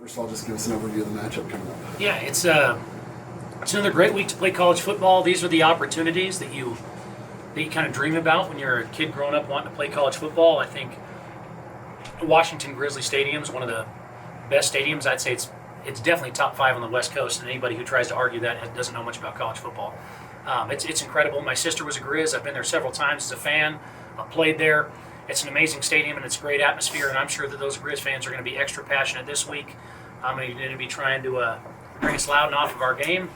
First of all, just give us an overview of the matchup coming up. Yeah, it's another great week to play college football. These are the opportunities that you kind of dream about when you're a kid growing up wanting to play college football. I think Washington Grizzly Stadium is one of the best stadiums. I'd say it's definitely top 5 on the West Coast, and anybody who tries to argue that doesn't know much about college football. It's incredible. My sister was a Grizz. I've been there several times as a fan. I've played there. It's an amazing stadium, and it's a great atmosphere, and I'm sure that those Grizz fans are going to be extra passionate this week. I'm going to be trying to bring us loud and off of our game.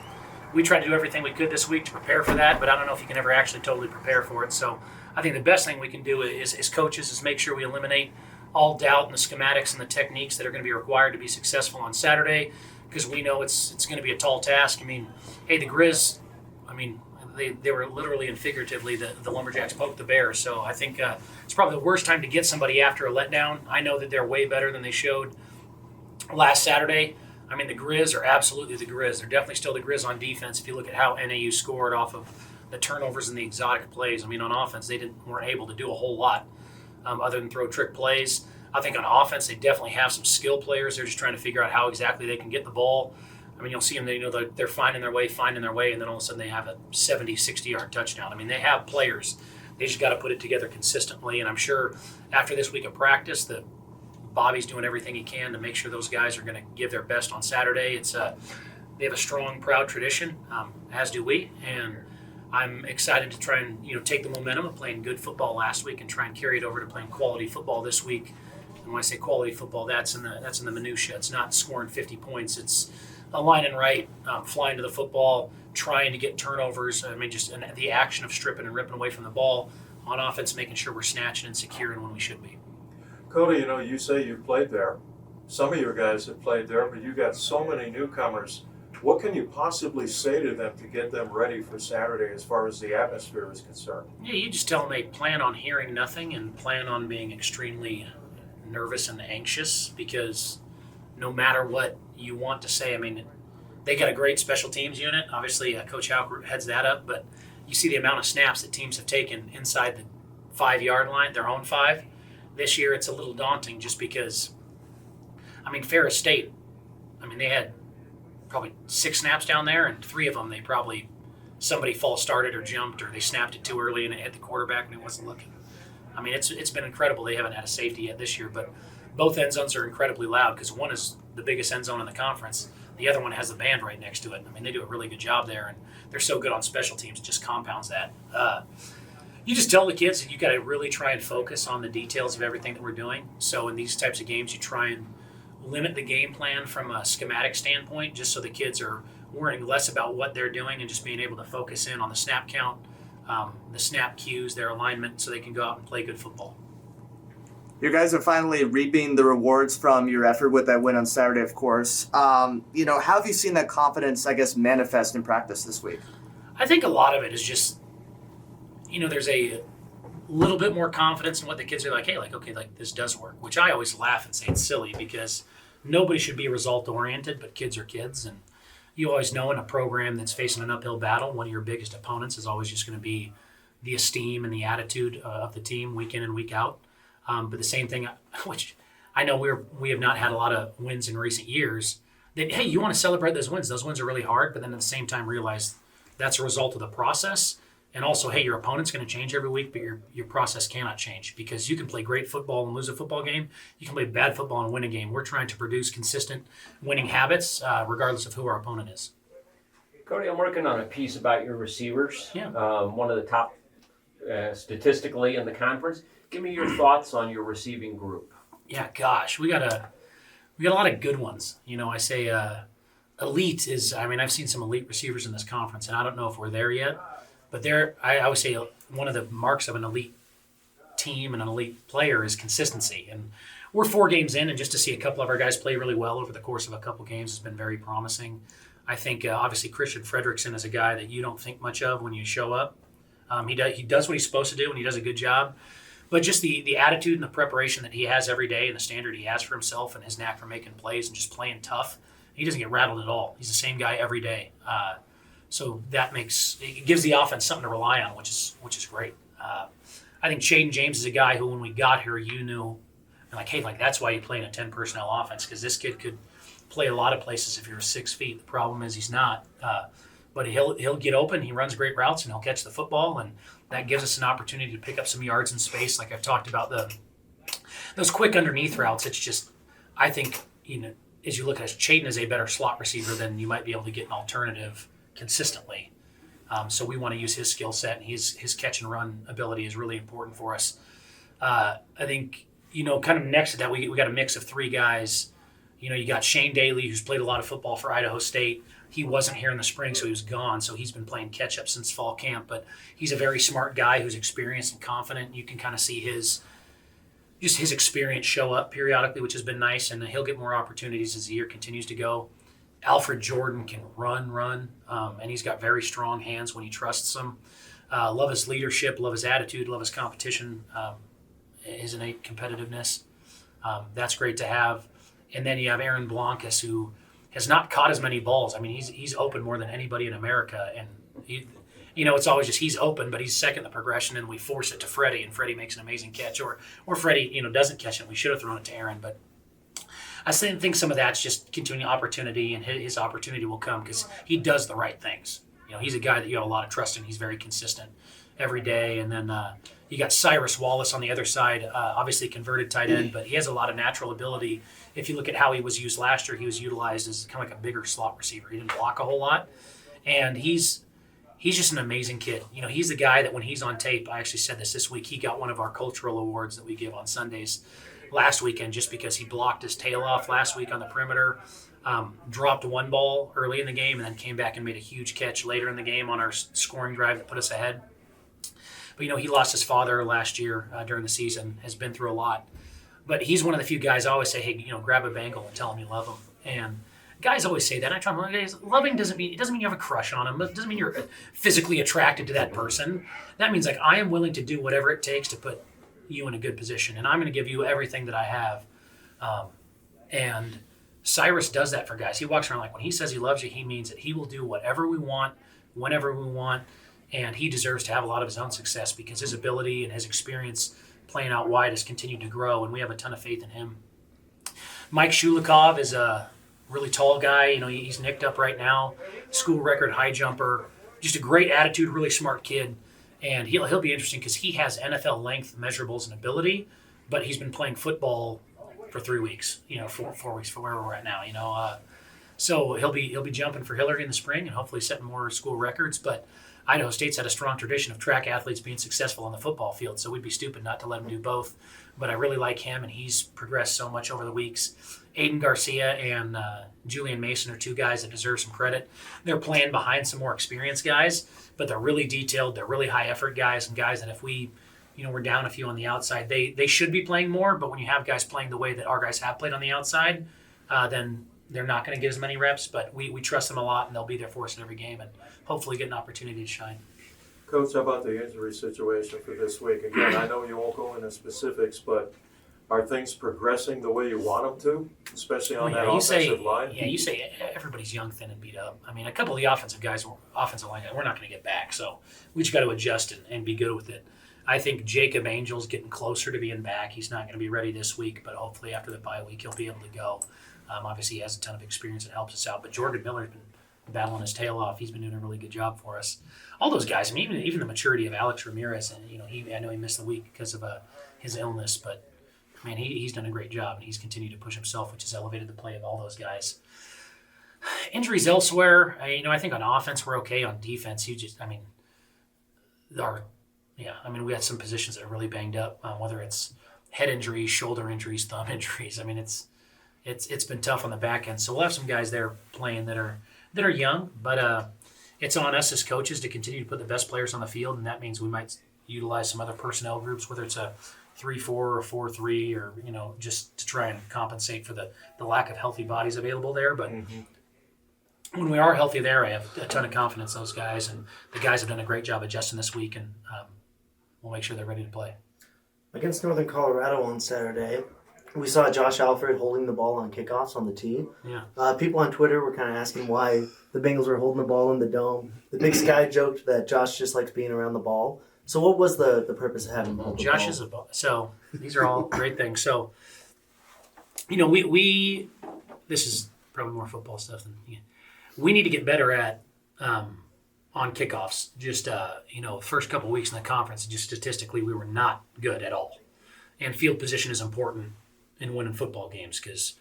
We tried to do everything we could this week to prepare for that, but I don't know if you can ever actually totally prepare for it. So I think the best thing we can do is coaches is make sure we eliminate all doubt in the schematics and the techniques that are going to be required to be successful on Saturday, because we know it's going to be a tall task. I mean, hey, the Grizz, they were literally and figuratively the Lumberjacks poked the Bears. So I think it's probably the worst time to get somebody after a letdown. I know that they're way better than they showed last Saturday. I mean, the Grizz are absolutely the Grizz. They're definitely still the Grizz on defense. If you look at how NAU scored off of the turnovers and the exotic plays, I mean, on offense, they weren't able to do a whole lot other than throw trick plays. I think on offense, they definitely have some skill players. They're just trying to figure out how exactly they can get the ball. I mean, you'll see them, they're finding their way, and then all of a sudden they have a 70, 60-yard touchdown. I mean, they have players. They just got to put it together consistently, and I'm sure after this week of practice that Bobby's doing everything he can to make sure those guys are going to give their best on Saturday. They have a strong, proud tradition, as do we, and I'm excited to try and take the momentum of playing good football last week and try and carry it over to playing quality football this week. And when I say quality football, that's in the minutia. It's not scoring 50 points. It's aligning right, flying to the football, trying to get turnovers. I mean, just the action of stripping and ripping away from the ball on offense, making sure we're snatching and securing when we should be. Cody, you say you've played there. Some of your guys have played there, but you got so many newcomers. What can you possibly say to them to get them ready for Saturday as far as the atmosphere is concerned? Yeah, you just tell them they plan on hearing nothing and plan on being extremely nervous and anxious, because no matter what you want to say, I mean, they got a great special teams unit. Obviously, Coach Hawk heads that up, but you see the amount of snaps that teams have taken inside the 5-yard line, their own 5. This year, it's a little daunting just because, I mean, Ferris State, they had probably 6 snaps down there, and 3 of them, somebody false started or jumped, or they snapped it too early and it hit the quarterback and it wasn't looking. I mean, it's been incredible. They haven't had a safety yet this year, but both end zones are incredibly loud because one is the biggest end zone in the conference. The other one has the band right next to it. I mean, they do a really good job there, and they're so good on special teams. It just compounds that. You just tell the kids that you got to really try and focus on the details of everything that we're doing. So in these types of games, you try and limit the game plan from a schematic standpoint, just so the kids are worrying less about what they're doing and just being able to focus in on the snap count, the snap cues, their alignment, so they can go out and play good football. You guys are finally reaping the rewards from your effort with that win on Saturday, of course. How have you seen that confidence, manifest in practice this week? I think a lot of it is just, there's a little bit more confidence in what the kids are like, hey, okay, this does work, which I always laugh and say it's silly because nobody should be result-oriented, but kids are kids. And you always know in a program that's facing an uphill battle, one of your biggest opponents is always just going to be the esteem and the attitude of the team week in and week out. But the same thing, which I know we have not had a lot of wins in recent years, that, hey, you want to celebrate those wins. Those wins are really hard, but then at the same time realize that's a result of the process. And also, hey, your opponent's going to change every week, but your process cannot change, because you can play great football and lose a football game. You can play bad football and win a game. We're trying to produce consistent winning habits regardless of who our opponent is. Cody, I'm working on a piece about your receivers. Yeah. One of the top statistically in the conference. Give me your thoughts on your receiving group. Yeah, gosh, we got a lot of good ones. I say elite is. I've seen some elite receivers in this conference, and I don't know if we're there yet. But I would say one of the marks of an elite team and an elite player is consistency. And we're 4 games in, and just to see a couple of our guys play really well over the course of a couple games has been very promising. I think obviously Christian Fredrickson is a guy that you don't think much of when you show up. He does what he's supposed to do, and he does a good job. But just the attitude and the preparation that he has every day and the standard he has for himself and his knack for making plays and just playing tough, he doesn't get rattled at all. He's the same guy every day. So it gives the offense something to rely on, which is great. I think Shaden James is a guy who, when we got here, you knew, hey, that's why you play in a 10 personnel offense, because this kid could play a lot of places if you're 6 feet. The problem is he's not. But he'll get open. He runs great routes, and he'll catch the football, and that gives us an opportunity to pick up some yards in space. Like I've talked about, those quick underneath routes. It's just, I think, as you look at it, Chayton is a better slot receiver than you might be able to get an alternative consistently. So we want to use his skill set, and his catch and run ability is really important for us. I think, kind of next to that, we got a mix of three guys. You got Shane Daly, who's played a lot of football for Idaho State. He wasn't here in the spring, so he was gone. So he's been playing catch-up since fall camp. But he's a very smart guy who's experienced and confident. You can kind of see his experience show up periodically, which has been nice. And he'll get more opportunities as the year continues to go. Alfred Jordan can run, and he's got very strong hands when he trusts them. Love his leadership, love his attitude, love his competition, his innate competitiveness. That's great to have. And then you have Aaron Blancas, who has not caught as many balls. I mean, he's open more than anybody in America, and it's always just he's open, but he's second in the progression, and we force it to Freddie, and Freddie makes an amazing catch, or Freddie doesn't catch it. We should have thrown it to Aaron, but I think some of that's just continuing opportunity, and his opportunity will come because he does the right things. He's a guy that you have a lot of trust in. He's very consistent every day, and then you got Cyrus Wallace on the other side, obviously converted tight end, but he has a lot of natural ability. If you look at how he was used last year, he was utilized as kind of like a bigger slot receiver. He didn't block a whole lot, and he's just an amazing kid. He's the guy that when he's on tape, I actually said this week, he got one of our cultural awards that we give on Sundays last weekend just because he blocked his tail off last week on the perimeter, dropped one ball early in the game, and then came back and made a huge catch later in the game on our scoring drive that put us ahead. But, he lost his father last year during the season, has been through a lot. But he's one of the few guys I always say, hey, grab a Bengal and tell him you love him. And guys always say that. I try to guys, loving doesn't mean you have a crush on him. It doesn't mean you're physically attracted to that person. That means like I am willing to do whatever it takes to put you in a good position, and I'm going to give you everything that I have. And Cyrus does that for guys. He walks around like when he says he loves you, he means it. He will do whatever we want, whenever we want, and he deserves to have a lot of his own success because his ability and his experience playing out wide has continued to grow, and we have a ton of faith in him. Mike Shulikov is a really tall guy. He's nicked up right now, school record high jumper, just a great attitude, really smart kid. And he'll be interesting because he has NFL length measurables and ability, but he's been playing football for 3 weeks, 4 weeks for where we're at now, So he'll be jumping for Hillary in the spring and hopefully setting more school records. But Idaho State's had a strong tradition of track athletes being successful on the football field, so we'd be stupid not to let him do both. But I really like him, and he's progressed so much over the weeks. Aiden Garcia and Julian Mason are two guys that deserve some credit. They're playing behind some more experienced guys, but they're really detailed. They're really high-effort guys, and guys that if we, we're down a few on the outside, they should be playing more, but when you have guys playing the way that our guys have played on the outside, then they're not going to get as many reps, but we trust them a lot, and they'll be there for us in every game and hopefully get an opportunity to shine. Coach, how about the injury situation for this week? Again, I know you won't go into specifics, but are things progressing the way you want them to, especially on that offensive line? Yeah, you say everybody's young, thin, and beat up. I mean, a couple of the offensive line, we're not going to get back, so we just got to adjust and be good with it. I think Jacob Angel's getting closer to being back. He's not going to be ready this week, but hopefully after the bye week he'll be able to go. Obviously, he has a ton of experience and helps us out. But Jordan Miller's been battling his tail off. He's been doing a really good job for us. All those guys, I mean, even the maturity of Alex Ramirez, and I know he missed the week because of his illness, but man, he's done a great job, and he's continued to push himself, which has elevated the play of all those guys. Injuries elsewhere, I think on offense we're okay. On defense, we had some positions that are really banged up, whether it's head injuries, shoulder injuries, thumb injuries. I mean, it's been tough on the back end. So we'll have some guys there playing that are young, but it's on us as coaches to continue to put the best players on the field, and that means we might utilize some other personnel groups, whether it's a 3-4 or 4-3, or just to try and compensate for the lack of healthy bodies available there. But when we are healthy there, I have a ton of confidence in those guys, and the guys have done a great job adjusting this week, and we'll make sure they're ready to play. Against Northern Colorado on Saturday, we saw Josh Alfred holding the ball on kickoffs on the tee. Yeah. People on Twitter were kind of asking why the Bengals were holding the ball in the dome. The Big Sky joked that Josh just likes being around the ball. So what was the purpose of having him hold the ball? Josh is a ball. So these are all great things. So, we this is probably more football stuff than you. We need to get better at on kickoffs. Just first couple weeks in the conference, just statistically, we were not good at all. And field position is important in winning football games because,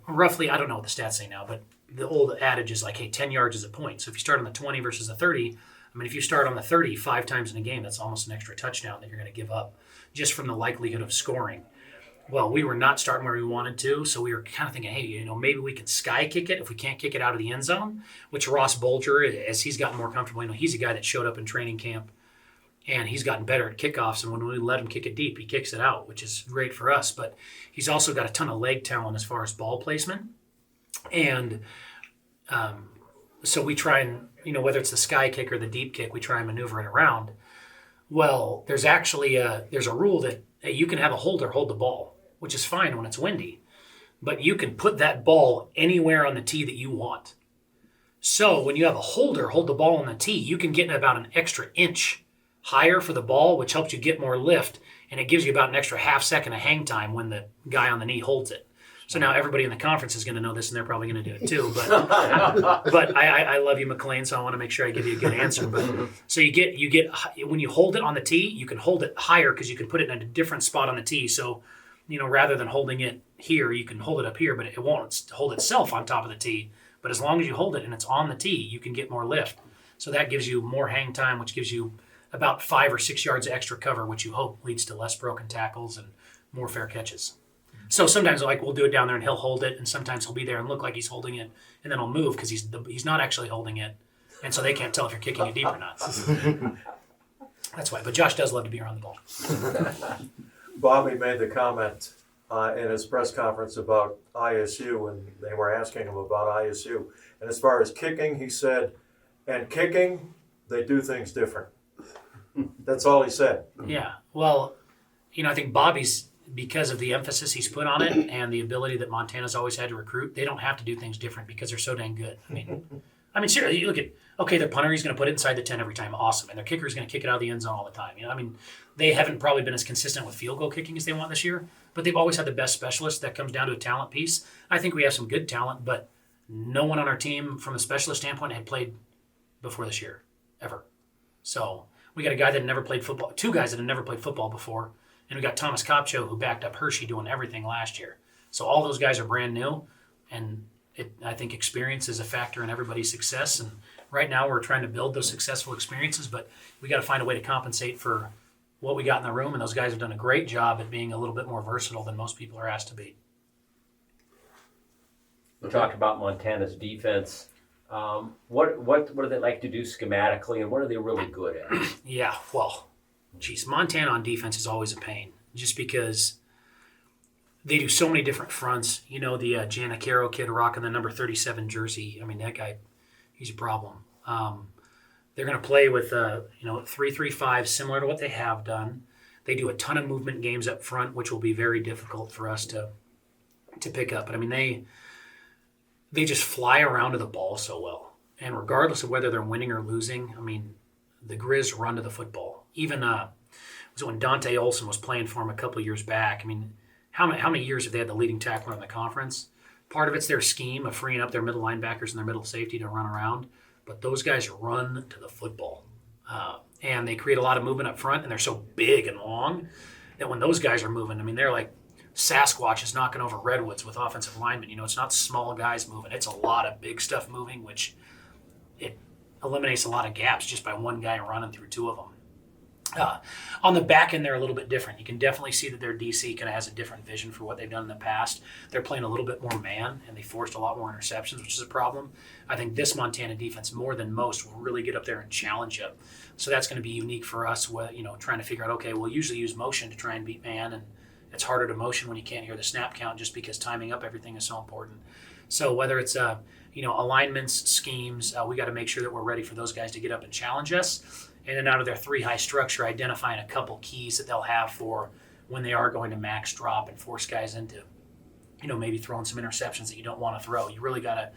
roughly, I don't know what the stats say now, but the old adage is like, hey, 10 yards is a point. So if you start on the 20 versus the 30, if you start on the 30 5 times in a game, that's almost an extra touchdown that you're going to give up just from the likelihood of scoring. Well, we were not starting where we wanted to, so we were kind of thinking, hey, maybe we can sky kick it if we can't kick it out of the end zone, which Ross Bolger, as he's gotten more comfortable, he's a guy that showed up in training camp, and he's gotten better at kickoffs, and when we let him kick it deep, he kicks it out, which is great for us, but he's also got a ton of leg talent as far as ball placement, and so we try and, whether it's the sky kick or the deep kick, we try and maneuver it around. Well, there's actually there's a rule that you can have a holder hold the ball, which is fine when it's windy, but you can put that ball anywhere on the tee that you want. So when you have a holder hold the ball on the tee, you can get about an extra inch higher for the ball, which helps you get more lift, and it gives you about an extra half second of hang time when the guy on the knee holds it. So now everybody in the conference is going to know this, and they're probably going to do it too. But I love you, McLean, so I want to make sure I give you a good answer. But so you get when you hold it on the tee, you can hold it higher because you can put it in a different spot on the tee. So rather than holding it here, you can hold it up here, but it won't hold itself on top of the tee. But as long as you hold it and it's on the tee, you can get more lift. So that gives you more hang time, which gives you about 5 or 6 yards of extra cover, which you hope leads to less broken tackles and more fair catches. So sometimes we'll do it down there and he'll hold it, and sometimes he'll be there and look like he's holding it, and then he'll move because he's not actually holding it, and so they can't tell if you're kicking it deep or not. That's why. But Josh does love to be around the ball. Bobby made the comment in his press conference about ISU, and they were asking him about ISU. And as far as kicking, he said, and kicking, they do things different. That's all he said. Yeah. Well, I think Bobby's, because of the emphasis he's put on it and the ability that Montana's always had to recruit, they don't have to do things different because they're so dang good. Seriously, you look at, their punter, he's going to put it inside the 10 every time, awesome. And their kicker is going to kick it out of the end zone all the time. They haven't probably been as consistent with field goal kicking as they want this year, but they've always had the best specialist. That comes down to a talent piece. I think we have some good talent, but no one on our team from a specialist standpoint had played before this year, ever. So we got a guy that had never played football, 2 guys that had never played football before, and we got Thomas Kopcho, who backed up Hershey doing everything last year. So all those guys are brand new, and I think experience is a factor in everybody's success. And right now we're trying to build those successful experiences, but we got to find a way to compensate for what we got in the room, and those guys have done a great job at being a little bit more versatile than most people are asked to be. We talked about Montana's defense. What do they like to do schematically, and what are they really good at? Yeah, well, Montana on defense is always a pain, just because they do so many different fronts. The Giannicaro kid rocking the number 37 jersey. That guy, he's a problem. They're going to play with 3-3-5, similar to what they have done. They do a ton of movement games up front, which will be very difficult for us to pick up. But they just fly around to the ball so well. And regardless of whether they're winning or losing, the Grizz run to the football. Even was when Dante Olson was playing for him a couple of years back. How many years have they had the leading tackler in the conference? Part of it's their scheme of freeing up their middle linebackers and their middle safety to run around. But those guys run to the football. And they create a lot of movement up front, and they're so big and long that when those guys are moving, they're like Sasquatch is knocking over redwoods with offensive linemen. It's not small guys moving. It's a lot of big stuff moving, which it eliminates a lot of gaps just by one guy running through 2 of them. On the back end, they're a little bit different. You can definitely see that their DC kind of has a different vision for what they've done in the past. They're playing a little bit more man, and they forced a lot more interceptions, which is a problem. I think this Montana defense, more than most, will really get up there and challenge you. So that's going to be unique for us, trying to figure out, okay, we'll usually use motion to try and beat man, and it's harder to motion when you can't hear the snap count just because timing up everything is so important. So whether it's alignments, schemes, we got to make sure that we're ready for those guys to get up and challenge us. And then out of their 3 high structure, identifying a couple keys that they'll have for when they are going to max drop and force guys into, maybe throwing some interceptions that you don't want to throw. You really got to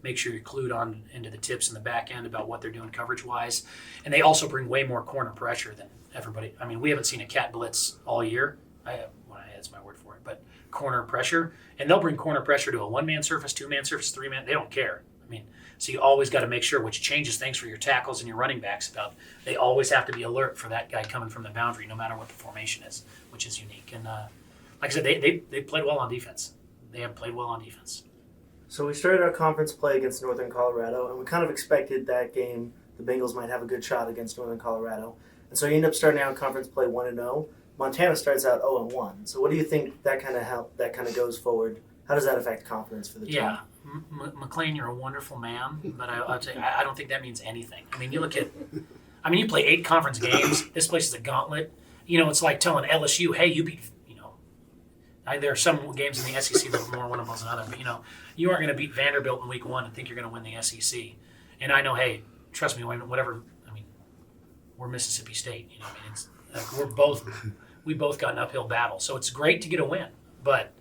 make sure you're clued on into the tips in the back end about what they're doing coverage-wise. And they also bring way more corner pressure than everybody. We haven't seen a cat blitz all year. That's my word for it. But corner pressure, and they'll bring corner pressure to a one-man surface, two-man surface, three-man. They don't care. I mean, so you always got to make sure, which changes things for your tackles and your running backs. About they always have to be alert for that guy coming from the boundary, no matter what the formation is, which is unique. And like I said, they played well on defense. They have played well on defense. So we started our conference play against Northern Colorado, and we kind of expected that game the Bengals might have a good shot against Northern Colorado. And so you end up starting out conference play 1-0. Montana starts out 0-1. So what do you think that kind of goes forward? How does that affect confidence for the team? Yeah, McLean, you're a wonderful man, but I'll tell you, I don't think that means anything. I mean, you look at, you play 8 conference games. This place is a gauntlet. It's like telling LSU, hey, you beat, there are some games in the SEC that are more winnable than others, but you aren't going to beat Vanderbilt in week 1 and think you're going to win the SEC. And I know, hey, trust me, whatever. We're Mississippi State. It's like we both got an uphill battle, so it's great to get a win, but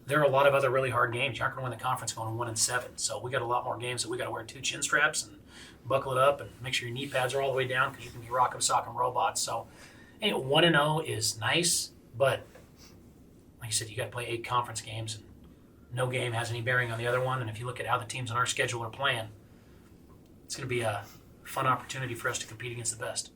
there are a lot of other really hard games. You aren't going to win the conference going 1-7. So we got a lot more games that we got to wear 2 chin straps and buckle it up and make sure your knee pads are all the way down because you can be rock'em sock'em robots. So, 1-0 is nice, but like I said, you got to play 8 conference games, and no game has any bearing on the other one. And if you look at how the teams on our schedule are playing, it's going to be a fun opportunity for us to compete against the best.